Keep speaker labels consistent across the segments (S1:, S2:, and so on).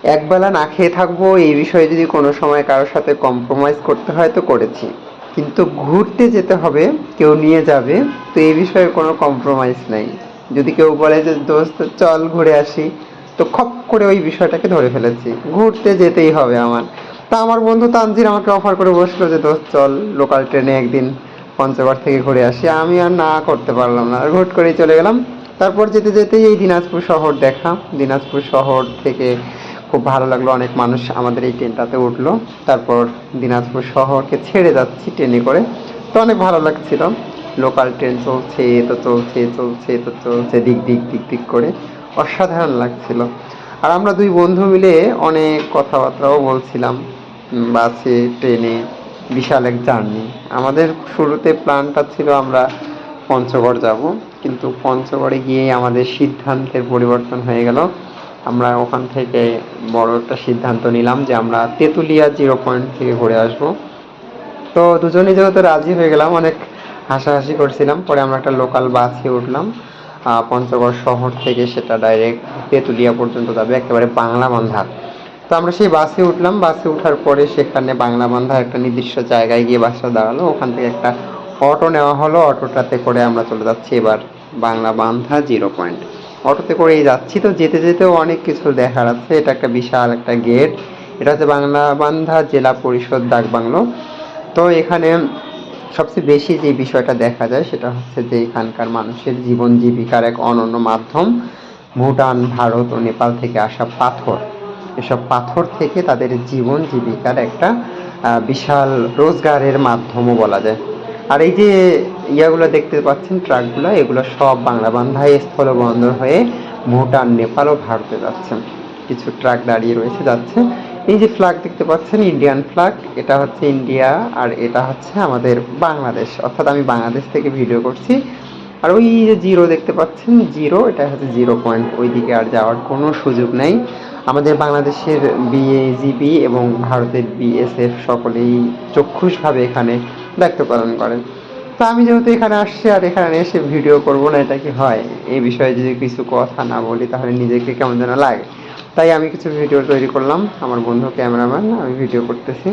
S1: একবেলা না খেয়ে থাকবো এই বিষয়ে যদি কোনো সময় কারোর সাথে কম্প্রোমাইজ করতে হয় তো করেছি, কিন্তু ঘুরতে যেতে হবে, কেউ নিয়ে যাবে, তো এই বিষয়ে কোনো কম্প্রোমাইজ নাই। যদি কেউ বলে যে দোস্ত চল ঘুরে আসি, তো খপ করে ওই বিষয়টাকে ধরে ফেলেছি, ঘুরতে যেতেই হবে আমার। তা আমার বন্ধু তানজির আমাকে অফার করে বসলো যে দোস্ত চল লোকাল ট্রেনে একদিন পঞ্চগড় থেকে ঘুরে আসি। আমি আর না করতে পারলাম না, হুট করেই চলে গেলাম। তারপর যেতে যেতেই এই দিনাজপুর শহর দেখা, দিনাজপুর শহর থেকে খুব ভালো লাগলো, অনেক মানুষ আমাদের এই ট্রেনটাতে উঠলো। তারপর দিনাজপুর শহরকে ছেড়ে যাচ্ছি ট্রেনে করে, তো অনেক ভালো লাগছিল। লোকাল ট্রেন চলছে তো চলছে, চলছে তো চলছে, দিক দিক দিক দিক করে অসাধারণ লাগছিল। আর আমরা দুই বন্ধু মিলে অনেক কথাবার্তাও বলছিলাম বাসে ট্রেনে। বিশাল এক জার্নি আমাদের। শুরুতে প্ল্যানটা ছিল আমরা পঞ্চগড় যাব, কিন্তু পঞ্চগড়ে গিয়ে আমাদের সিদ্ধান্তের পরিবর্তন হয়ে গেল। আমরা ওখান থেকে বড় একটা সিদ্ধান্ত নিলাম যে আমরা তেঁতুলিয়া 0 পয়েন্ট থেকে ঘুরে আসব। তো দুজনেই যেহেতু রাজি হয়ে গেলাম, অনেক হাসাহাসি করছিলাম। পরে আমরা একটা লোকাল বাসে উঠলাম, পঞ্চগড় শহর থেকে সেটা ডাইরেক্ট তেঁতুলিয়া পর্যন্ত যাবে, একেবারে বাংলা বান্ধা। তো আমরা সেই বাসে উঠলাম, বাসে ওঠার পরে সেখানে বাংলা বান্ধা একটা নির্দিষ্ট জায়গায় গিয়ে বাসটা দাঁড়ালো, ওখান থেকে একটা অটো নেওয়া হলো। অটোটাতে করে আমরা চলে যাচ্ছি এবার বাংলা বান্ধা 0 পয়েন্ট। অটোতে করেই যাচ্ছি, তো যেতে যেতেও অনেক কিছু দেখার আছে। এটা একটা বিশাল একটা গেট, এটা হচ্ছে বাংলা বান্ধা জেলা পরিষদ ডাকবাংলো। তো এখানে সবচেয়ে বেশি যে বিষয়টা দেখা যায় সেটা হচ্ছে যে এখানকার মানুষের জীবন জীবিকার এক অনন্য মাধ্যম ভুটান, ভারত ও নেপাল থেকে আসা পাথর। এসব পাথর থেকে তাদের জীবন জীবিকার একটা বিশাল রোজগারের মাধ্যমও বলা যায়। আর এই যে ইয়াগুলো দেখতে পাচ্ছেন, ট্রাকগুলো, এগুলো সব বাংলা বান্ধায় স্থলবন্দর হয়ে ভুটান, নেপাল ও ভারতে যাচ্ছে। কিছু ট্রাক দাঁড়িয়ে রয়েছে, যাচ্ছে। এই যে ফ্ল্যাগ দেখতে পাচ্ছেন, ইন্ডিয়ান ফ্ল্যাগ, এটা হচ্ছে ইন্ডিয়া, আর এটা হচ্ছে আমাদের বাংলাদেশ, অর্থাৎ আমি বাংলাদেশ থেকে ভিডিও করছি। আর ওই যে জিরো দেখতে পাচ্ছেন, জিরো, এটা হচ্ছে 0 পয়েন্ট, ওইদিকে আর যাওয়ার কোনো সুযোগ নেই। আমাদের বাংলাদেশের বিএজিবি এবং ভারতের বিএসএফ সকলেই চক্ষুষভাবে এখানে দায়িত্ব পালন করেন। তো আমি যেহেতু এখানে আসছি আর এখানে এসে ভিডিও করব না, এটা কি হয়? এই বিষয়ে যদি কিছু কথা না বলি তাহলে নিজেকে কেমন যেন লাগে। তাই আমি কিছু ভিডিও তৈরি করলাম, আমার বন্ধু ক্যামেরাম্যান, আমি ভিডিও করতেছি।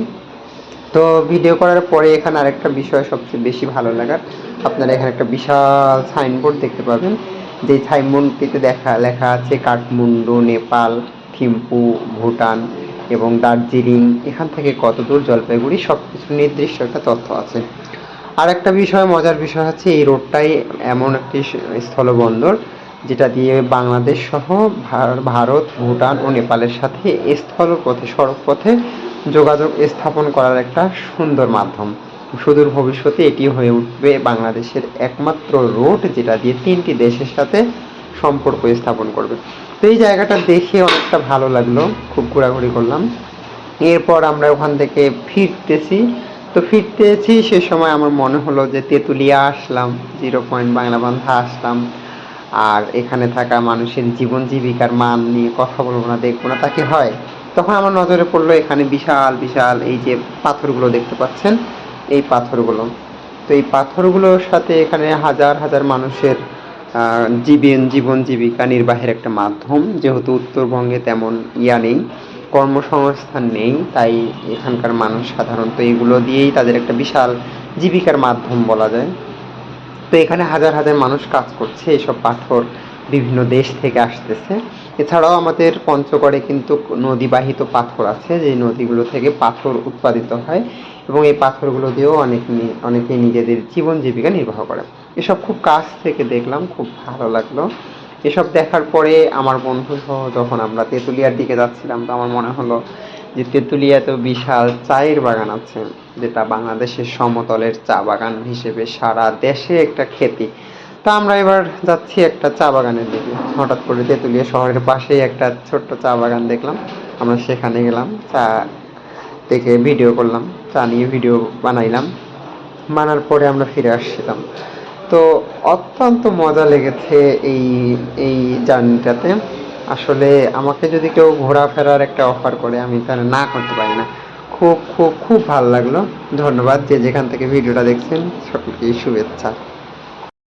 S1: তো ভিডিও করার পরে এখানে আরেকটা বিষয় সবচেয়ে বেশি ভালো লাগার, আপনারা এখানে একটা বিশাল সাইনবোর্ড দেখতে পাবেন। যে সাইনবোর্ডটিতে লেখা আছে কাঠমান্ডু, নেপাল, থিম্পু, ভুটান এবং দার্জিলিং, এখান থেকে কত দূর জলপাইগুড়ি, সব কিছু নির্দিষ্ট একটা তথ্য আছে। আর একটা বিষয়, মজার বিষয় হচ্ছে এই রোডটাই এমন একটি স্থলবন্দর যেটা দিয়ে বাংলাদেশ সহ ভারত, ভুটান ও নেপালের সাথে স্থলপথে, সড়ক পথে যোগাযোগ স্থাপন করার একটা সুন্দর মাধ্যম। সুদূর ভবিষ্যতে এটি হয়ে উঠবে বাংলাদেশের একমাত্র রোড যেটা দিয়ে 3টি দেশের সাথে সম্পর্ক স্থাপন করবে। তো এই জায়গাটা দেখে অনেকটা ভালো লাগলো, খুব ঘোরাঘুরি করলাম। এরপর আমরা ওখান থেকে ফিরতেছি। তো ফিরতেছি সে সময় আমার মনে হলো যে তেঁতুলিয়া আসলাম, 0 পয়েন্ট বাংলা বান্ধা আসলাম, আর এখানে থাকা মানুষের জীবন জীবিকার মান নিয়ে কথা বলবো না, দেখবো না, তা কি হয়? তখন আমার নজরে পড়লো এখানে বিশাল বিশাল এই যে পাথরগুলো দেখতে পাচ্ছেন, এই পাথরগুলো। তো এই পাথরগুলোর সাথে এখানে হাজার হাজার মানুষের জীবন জীবিকা নির্বাহের একটা মাধ্যম। যেহেতু উত্তরবঙ্গে তেমন নেই, কর্মসংস্থান নেই, তাই এখানকার মানুষ সাধারণত এগুলো দিয়েই তাদের একটা বিশাল জীবিকার মাধ্যম বলা যায়। তো এখানে হাজার হাজার মানুষ কাজ করছে, এসব পাথর বিভিন্ন দেশ থেকে আসতেছে। এছাড়াও আমাদের পঞ্চগড়ে কিন্তু নদীবাহিত পাথর আছে, যে নদীগুলো থেকে পাথর উৎপাদিত হয় এবং এই পাথরগুলো দিয়েও অনেকে নিজেদের জীবন জীবিকা নির্বাহ করে। এসব খুব কাছ থেকে দেখলাম, খুব ভালো লাগলো। এসব দেখার পরে আমার বন্ধু সহ যখন আমরা তেঁতুলিয়ার দিকে যাচ্ছিলাম, তো আমার মনে হলো যে তেঁতুলিয়াতেও বিশাল চায়ের বাগান আছে, যেটা বাংলাদেশের সমতলের চা বাগান হিসেবে সারা দেশে একটা খ্যাতি। তা আমরা এবার যাচ্ছি একটা চা বাগানের দিকে। হঠাৎ করে তেঁতুলিয়া শহরের পাশেই একটা ছোট্ট চা বাগান দেখলাম, আমরা সেখানে গেলাম, চা দেখে ভিডিও করলাম, চা নিয়ে ভিডিও বানাইলাম। বানার পরে আমরা ফিরে আসছিলাম। তো অত্যন্ত মজা লেগেছে এই এই জার্নিটাতে। আসলে আমাকে যদি কেউ ঘোরাফেরার একটা অফার করে, আমি তাহলে না করতে পারি না। খুব খুব খুব ভালো লাগলো। ধন্যবাদ যে যেখান থেকে ভিডিওটা দেখছেন, সকলকে শুভেচ্ছা।